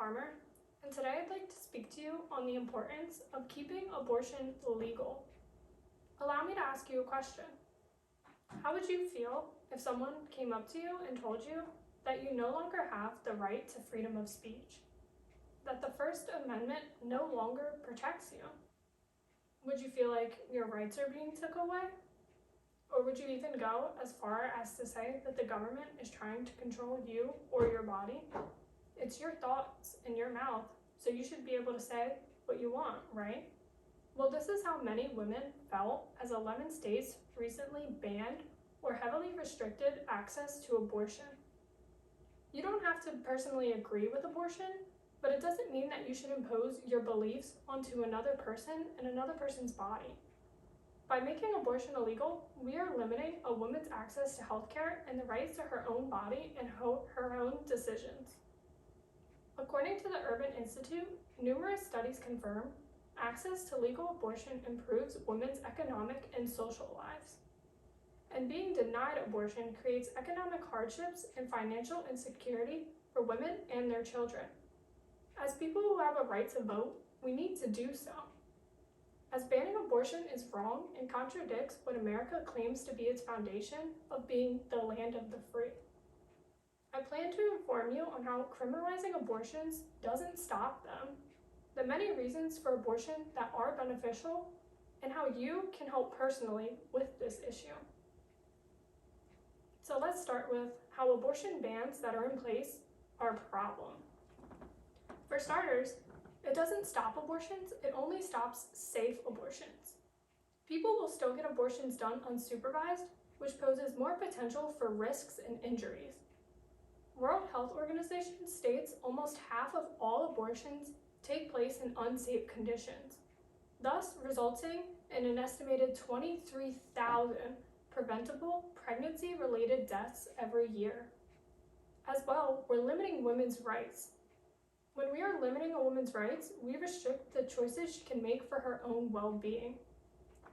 Farmer, and today I'd like to speak to you on the importance of keeping abortion legal. Allow me to ask you a question. How would you feel if someone came up to you and told you that you no longer have the right to freedom of speech? That the First Amendment no longer protects you? Would you feel like your rights are being taken away? Or would you even go as far as to say that the government is trying to control you or your body? It's your thoughts in your mouth, so you should be able to say what you want, right? Well, this is how many women felt as 11 states recently banned or heavily restricted access to abortion. You don't have to personally agree with abortion, but it doesn't mean that you should impose your beliefs onto another person and another person's body. By making abortion illegal, we are limiting a woman's access to healthcare and the rights to her own body and her own decisions. According to the Urban Institute, numerous studies confirm access to legal abortion improves women's economic and social lives. And being denied abortion creates economic hardships and financial insecurity for women and their children. As people who have a right to vote, we need to do so. As banning abortion is wrong and contradicts what America claims to be its foundation of being the land of the free. I plan to inform you on how criminalizing abortions doesn't stop them, the many reasons for abortion that are beneficial, and how you can help personally with this issue. So let's start with how abortion bans that are in place are a problem. For starters, it doesn't stop abortions, it only stops safe abortions. People will still get abortions done unsupervised, which poses more potential for risks and injuries. World Health Organization states almost half of all abortions take place in unsafe conditions, thus resulting in an estimated 23,000 preventable pregnancy-related deaths every year. As well, we're limiting women's rights. When we are limiting a woman's rights, we restrict the choices she can make for her own well-being.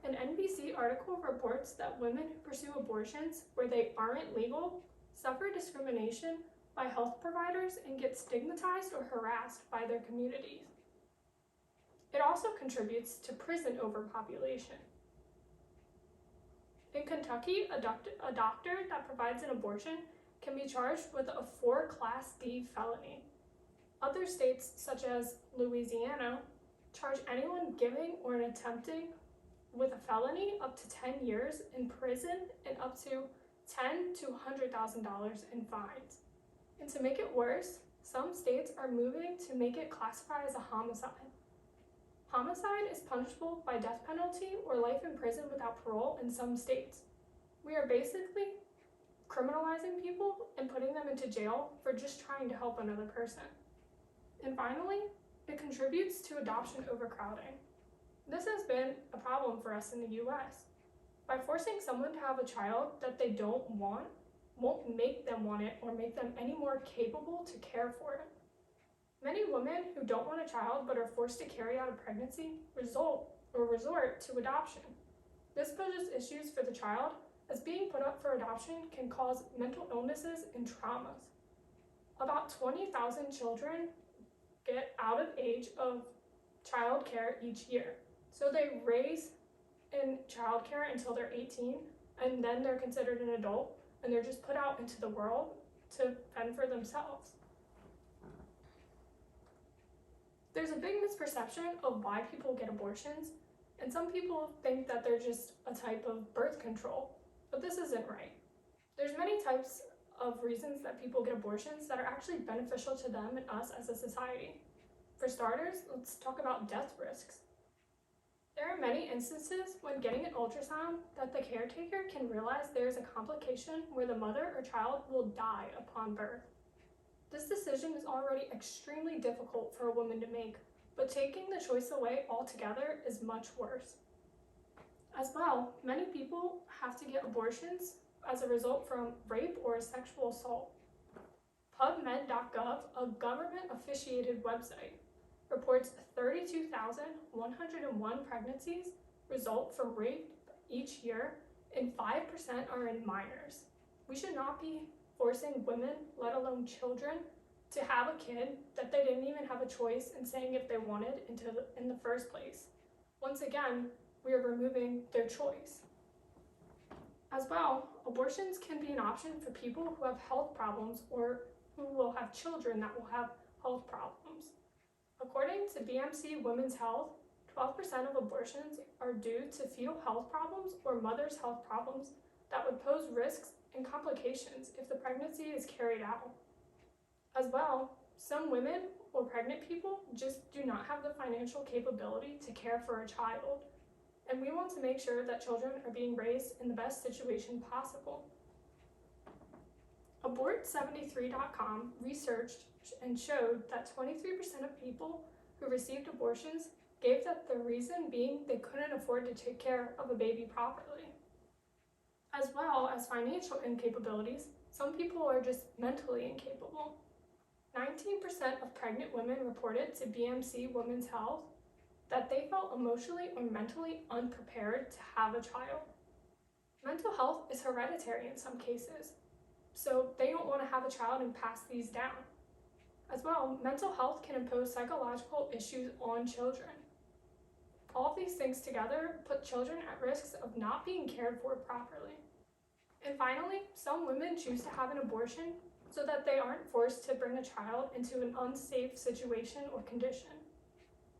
An NBC article reports that women who pursue abortions where they aren't legal suffer discrimination by health providers and get stigmatized or harassed by their communities. It also contributes to prison overpopulation. In Kentucky, a doctor that provides an abortion can be charged with a 4 Class D felony. Other states, such as Louisiana, charge anyone giving or attempting with a felony up to 10 years in prison and up to $10,000 to $100,000 in fines. And to make it worse, some states are moving to make it classified as a homicide. Homicide is punishable by death penalty or life in prison without parole in some states. We are basically criminalizing people and putting them into jail for just trying to help another person. And finally, it contributes to adoption overcrowding. This has been a problem for us in the US. By forcing someone to have a child that they don't want, won't make them want it or make them any more capable to care for it. Many women who don't want a child but are forced to carry out a pregnancy resort to adoption. This poses issues for the child, as being put up for adoption can cause mental illnesses and traumas. About 20,000 children get out of age of childcare each year. So they raise in childcare until they're 18, and then they're considered an adult, and they're just put out into the world to fend for themselves. There's a big misperception of why people get abortions, and some people think that they're just a type of birth control, but this isn't right. There's many types of reasons that people get abortions that are actually beneficial to them and us as a society. For starters, let's talk about death risks. There are many instances when getting an ultrasound that the caretaker can realize there is a complication where the mother or child will die upon birth. This decision is already extremely difficult for a woman to make, but taking the choice away altogether is much worse. As well, many people have to get abortions as a result from rape or a sexual assault. PubMed.gov, a government-officiated website, reports 32,101 pregnancies result from rape each year, and 5% are in minors. We should not be forcing women, let alone children, to have a kid that they didn't even have a choice in saying if they wanted in the first place. Once again, we are removing their choice. As well, abortions can be an option for people who have health problems or who will have children that will have health problems. According to BMC Women's Health, 12% of abortions are due to fetal health problems or mother's health problems that would pose risks and complications if the pregnancy is carried out. As well, some women or pregnant people just do not have the financial capability to care for a child, and we want to make sure that children are being raised in the best situation possible. Abort73.com researched and showed that 23% of people who received abortions gave that the reason being they couldn't afford to take care of a baby properly. As well as financial incapabilities, some people are just mentally incapable. 19% of pregnant women reported to BMC Women's Health that they felt emotionally or mentally unprepared to have a child. Mental health is hereditary in some cases, so they don't want to have a child and pass these down. As well, mental health can impose psychological issues on children. All of these things together put children at risk of not being cared for properly. And finally, some women choose to have an abortion so that they aren't forced to bring a child into an unsafe situation or condition.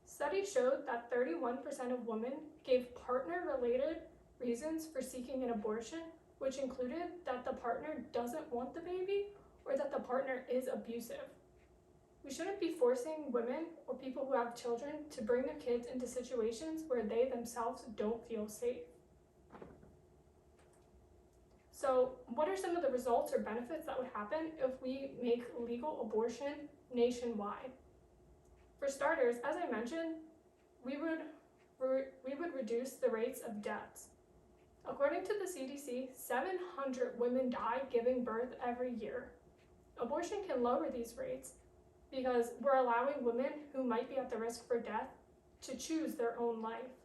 Studies showed that 31% of women gave partner-related reasons for seeking an abortion, which included that the partner doesn't want the baby or that the partner is abusive. We shouldn't be forcing women or people who have children to bring their kids into situations where they themselves don't feel safe. So, what are some of the results or benefits that would happen if we make legal abortion nationwide? For starters, as I mentioned, we would reduce the rates of deaths. According to the CDC, 700 women die giving birth every year. Abortion can lower these rates because we're allowing women who might be at the risk for death to choose their own life.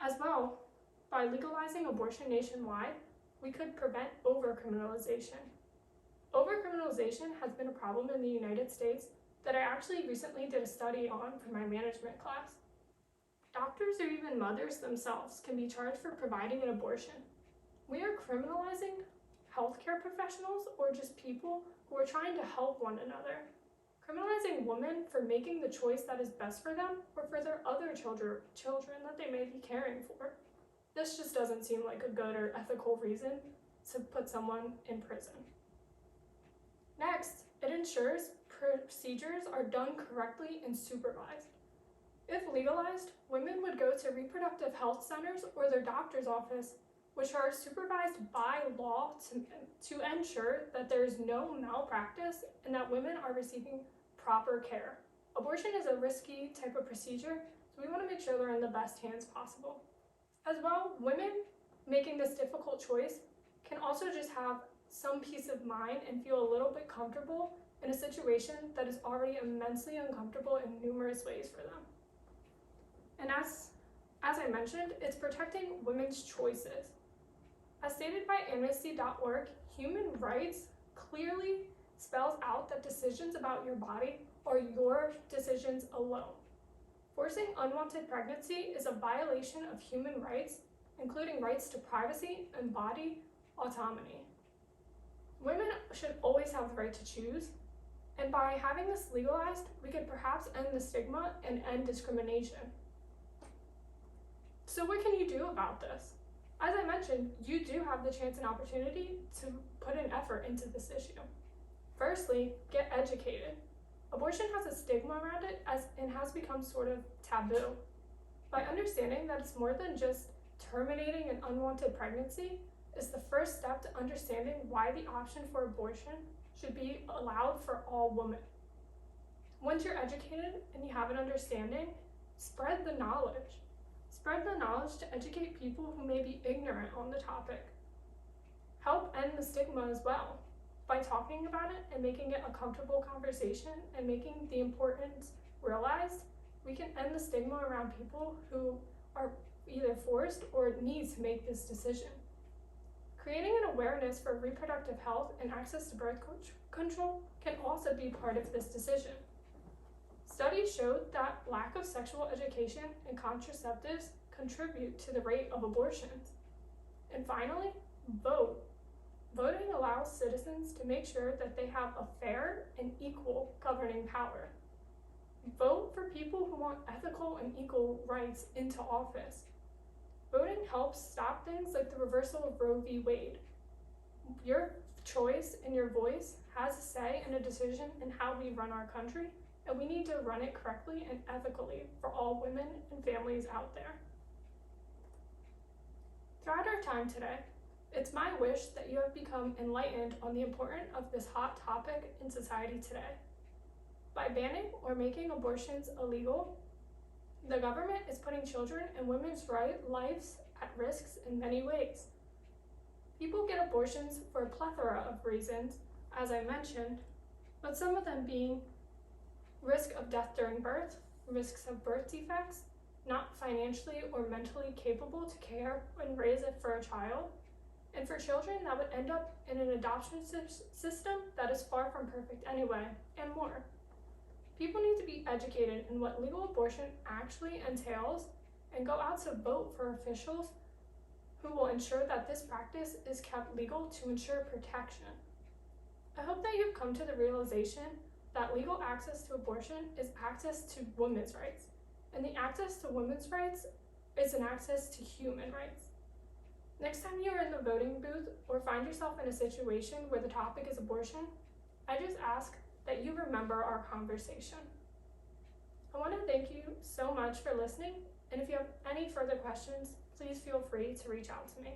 As well, by legalizing abortion nationwide, we could prevent overcriminalization. Overcriminalization has been a problem in the United States that I actually recently did a study on for my management class. Doctors or even mothers themselves can be charged for providing an abortion. We are criminalizing healthcare professionals or just people who are trying to help one another. Criminalizing women for making the choice that is best for them or for their other children that they may be caring for. This just doesn't seem like a good or ethical reason to put someone in prison. Next, it ensures procedures are done correctly and supervised. If legalized, women would go to reproductive health centers or their doctor's office, which are supervised by law to ensure that there is no malpractice and that women are receiving proper care. Abortion is a risky type of procedure, so we want to make sure they're in the best hands possible. As well, women making this difficult choice can also just have some peace of mind and feel a little bit comfortable in a situation that is already immensely uncomfortable in numerous ways for them. And as I mentioned, it's protecting women's choices. As stated by Amnesty.org, human rights clearly spells out that decisions about your body are your decisions alone. Forcing unwanted pregnancy is a violation of human rights, including rights to privacy and body autonomy. Women should always have the right to choose, and by having this legalized, we could perhaps end the stigma and end discrimination. So what can you do about this? As I mentioned, you do have the chance and opportunity to put an effort into this issue. Firstly, get educated. Abortion has a stigma around it and has become sort of taboo. By understanding that it's more than just terminating an unwanted pregnancy, is the first step to understanding why the option for abortion should be allowed for all women. Once you're educated and you have an understanding, spread the knowledge. Spread the knowledge to educate people who may be ignorant on the topic. Help end the stigma as well. By talking about it and making it a comfortable conversation and making the importance realized, we can end the stigma around people who are either forced or need to make this decision. Creating an awareness for reproductive health and access to birth control can also be part of this decision. Studies showed that lack of sexual education and contraceptives contribute to the rate of abortions. And finally, vote. Voting allows citizens to make sure that they have a fair and equal governing power. Vote for people who want ethical and equal rights into office. Voting helps stop things like the reversal of Roe v. Wade. Your choice and your voice has a say in a decision in how we run our country, and we need to run it correctly and ethically for all women and families out there. Throughout our time today, it's my wish that you have become enlightened on the importance of this hot topic in society today. By banning or making abortions illegal, the government is putting children and women's lives at risk in many ways. People get abortions for a plethora of reasons, as I mentioned, but some of them being risk of death during birth, risks of birth defects, not financially or mentally capable to care and raise it for a child, and for children that would end up in an adoption system that is far from perfect anyway, and more. People need to be educated in what legal abortion actually entails and go out to vote for officials who will ensure that this practice is kept legal to ensure protection. I hope that you've come to the realization that legal access to abortion is access to women's rights, and the access to women's rights is an access to human rights. Next time you're in the voting booth or find yourself in a situation where the topic is abortion, I just ask that you remember our conversation. I want to thank you so much for listening, and if you have any further questions, please feel free to reach out to me.